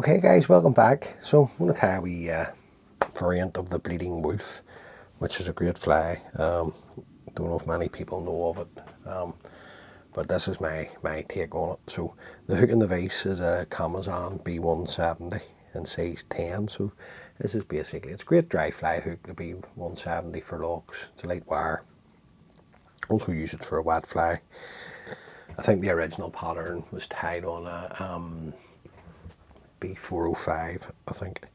Okay guys, welcome back. So I'm going to tie a wee variant of the Bleeding Wulff, which is a great fly. Don't know if many people know of it, but this is my take on it. So the hook in the vise is a Kamasan B170 in size 10. So this is basically, it's a great dry fly hook, the B170 for Loughs. It's a light wire. Also use it for a wet fly. I think the original pattern was tied on a B405, I think.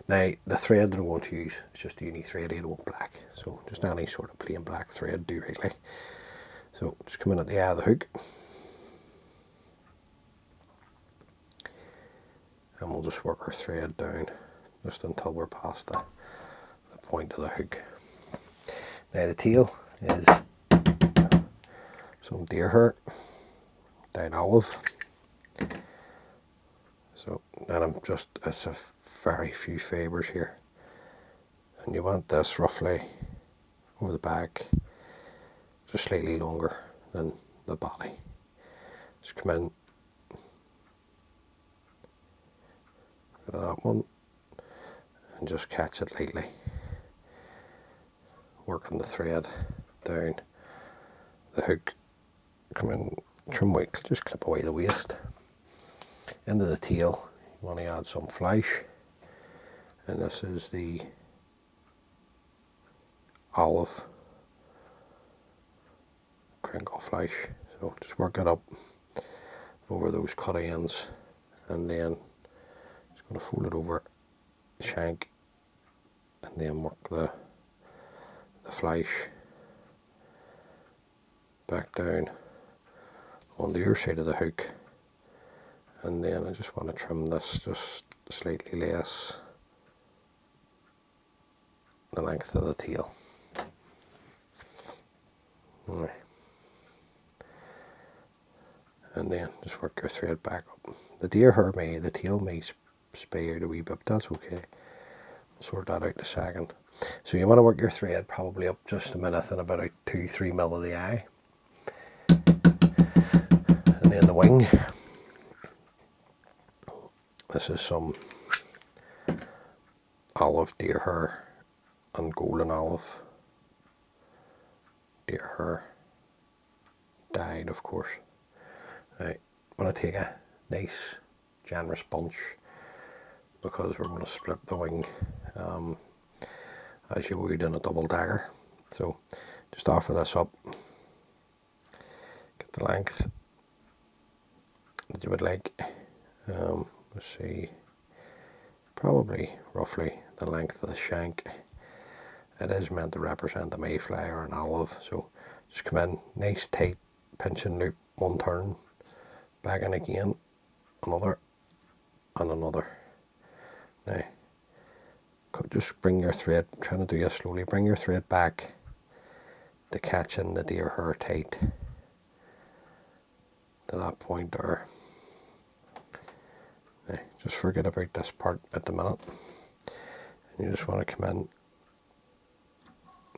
Now the thread that I'm going to use is just a uni thread 801 black, so just any sort of plain black thread do really. So just come in at the eye of the hook, and we'll just work our thread down just until we're past the point of the hook. Now the tail is some deer hair dyed olive. So then I'm just, it's a very few fibres here, and you want this roughly over the back, just slightly longer than the body. Just come in, go to that one, and just catch it lightly, working the thread down the hook. Come in, trim weight, just clip away the waist. Into the tail, you want to add some flash, and this is the olive crinkle flash. So just work it up over those cut ends, and then just going to fold it over the shank, and then work the flash back down on the other side of the hook. And then I just want to trim this just slightly less the length of the tail. Right. And then just work your thread back up. The tail may spay out a wee bit, but that's okay. We'll sort that out in a second. So you want to work your thread probably up just a minute and about 2-3 mil of the eye. And then the wing. This is some olive deer hair and golden olive deer hair, dyed of course. Right, I'm going to take a nice generous bunch because we're going to split the wing as you would in a double dagger. So just offer this up, get the length that you would like. Let's see, probably roughly the length of the shank. It is meant to represent a mayfly or an olive, so just come in, nice tight pinch and loop, one turn, back in again, another, and another. Now, just bring your thread, I'm trying to do this slowly, bring your thread back to catch in the deer hair tight to that point there. Just forget about this part at the minute, and you just want to come in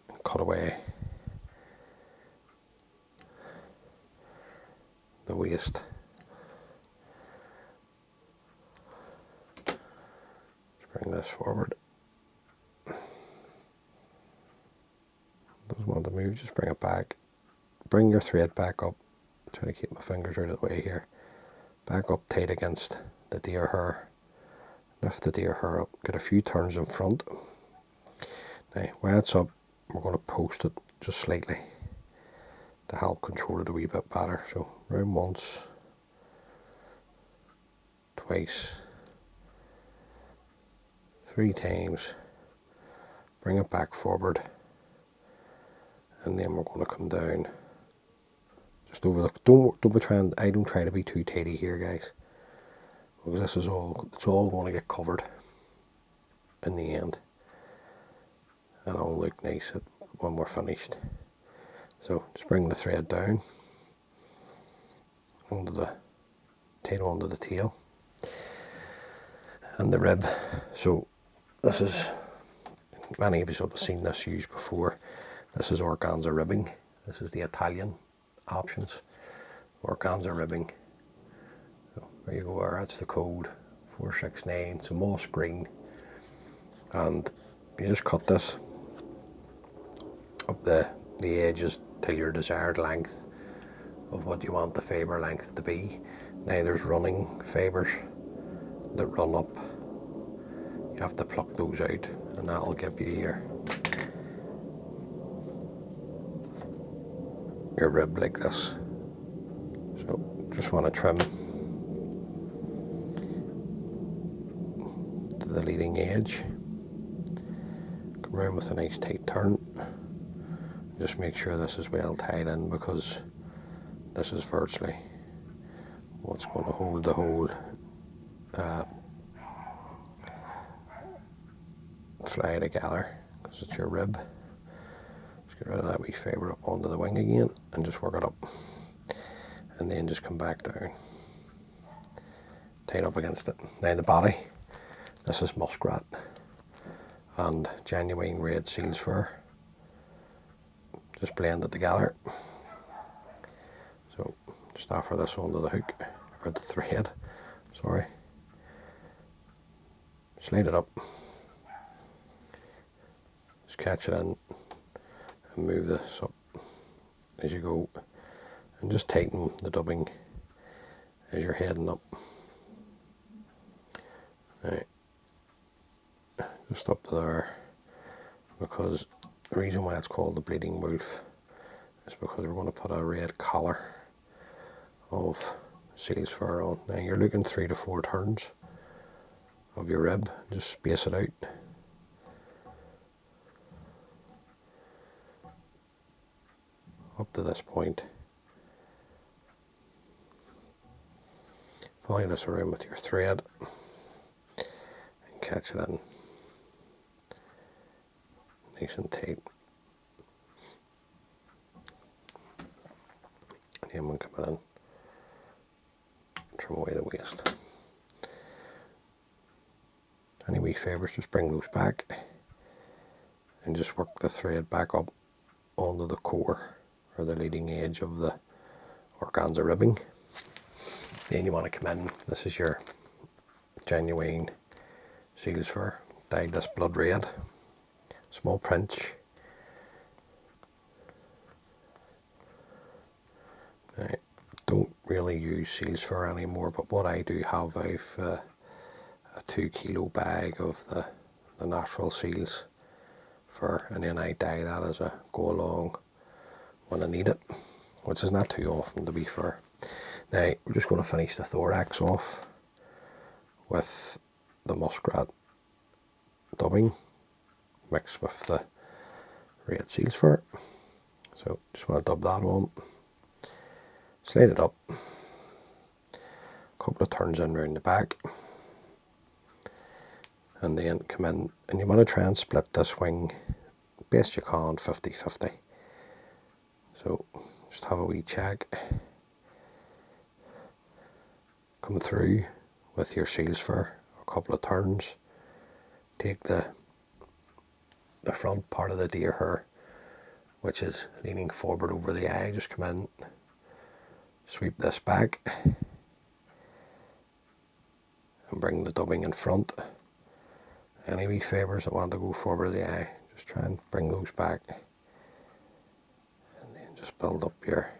and cut away the waist. Just bring this forward. Doesn't want to move, just bring it back. Bring your thread back up. I'm trying to keep my fingers out of the way here. Back up tight against the deer hair. Lift the deer hair up, get a few turns in front. Now while it's up, we're going to post it just slightly to help control it a wee bit better. So round once, twice, 3 times, bring it back forward, and then we're going to come down just over the, I don't try to be too tidy here guys, because this is it's all going to get covered in the end, and it'll look nice when we're finished. So just bring the thread down tight onto the tail and the rib. So this is, many of you have seen this used before. This is organza ribbing. This is the Italian options, organza ribbing. So there you go, that's the code 469, so moss green, and you just cut this up the edges till your desired length of what you want the fibre length to be. Now there's running fibres that run up. You have to pluck those out, and that'll give you your rib like this. So just want to trim to the leading edge. Come around with a nice tight turn. Just make sure this is well tied in, because this is virtually what's going to hold the whole fly together, because it's your rib. Just get rid of that wee fibre up onto the wing again and just work it up, and then just come back down, tight up against it. Now the body, this is Muskrat and genuine red seal's fur. Just blend it together. So just offer this onto the hook, or the thread, sorry. Slide it up. Just catch it in and move this up as you go, and just tighten the dubbing as you're heading up. Right. Just up to there, because the reason why it's called the Bleeding Wulff is because we're going to put a red collar of seal's fur on. Now you're looking 3 to 4 turns of your rib, just space it out. Up to this point. Follow this around with your thread and catch it in nice and tight. And then we'll come in, trim away the waste. Any wee fibres, just bring those back and just work the thread back up onto the core, or the leading edge of the organza ribbing. Then you want to come in, this is your genuine seal's fur, dyed this blood red, small pinch. Now, don't really use seal's fur anymore, but what I do have, I've a 2 kilo bag of the natural seal's fur, and then I dye that as I go along when I need it, which is not too often, to be fair. Now we're just going to finish the thorax off with the Muskrat dubbing mixed with the red seal's fur. So just want to dub that on, slide it up, a couple of turns in round the back, and then come in, and you want to try and split this wing best you can 50-50. So just have a wee check. Come through with your seal's fur a couple of turns. Take the front part of the deer hair, which is leaning forward over the eye, just come in, sweep this back and bring the dubbing in front. Any wee fibres that want to go forward of the eye, just try and bring those back, and then just build up your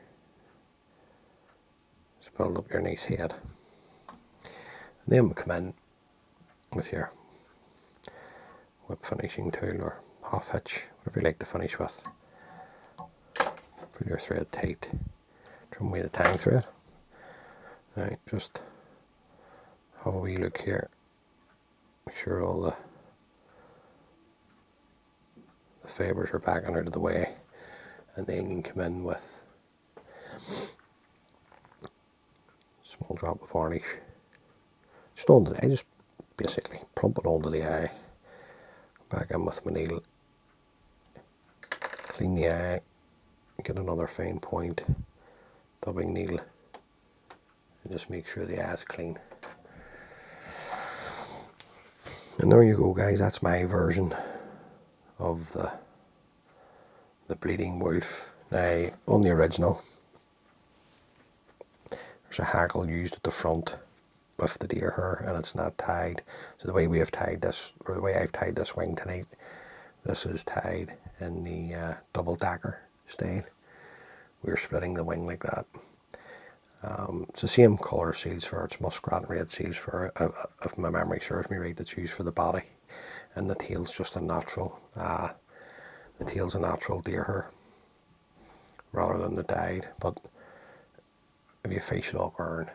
nice head. And then we'll come in with your whip finishing tool or half hitch, whatever you like to finish with. Pull your thread tight, trim away the tang thread. Right, just have a wee look here, make sure all the fibres are back and out of the way, and then you can come in with a small drop of varnish just onto the eye, just basically plump it onto the eye, back in with my needle, clean the eye, get another fine point dubbing needle, and just make sure the eye is clean. And there you go, guys, that's my version of the Bleeding Wulff. Now on the original there's a hackle used at the front with the deer hair, and it's not tied. So the way we have tied this, or the way I've tied this wing tonight, this is tied in the double dacker style. We're splitting the wing like that. It's the same colour seals fur. It's muskrat and red seals fur, if my memory serves me right, that's used for the body. And the tail's just a natural, the tail's a natural deer hair rather than the dyed. But if you face it all burn,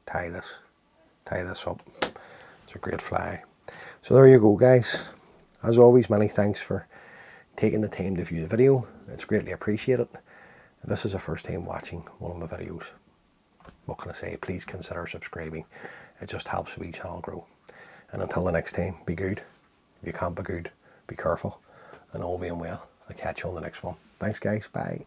tie this up. It's a great fly. So there you go, guys. As always, many thanks for taking the time to view the video. It's greatly appreciated. If this is the first time watching one of my videos, what can I say? Please consider subscribing. It just helps the wee channel grow. And until the next time, be good. If you can't be good, be careful. And all being well, I'll catch you on the next one. Thanks, guys. Bye.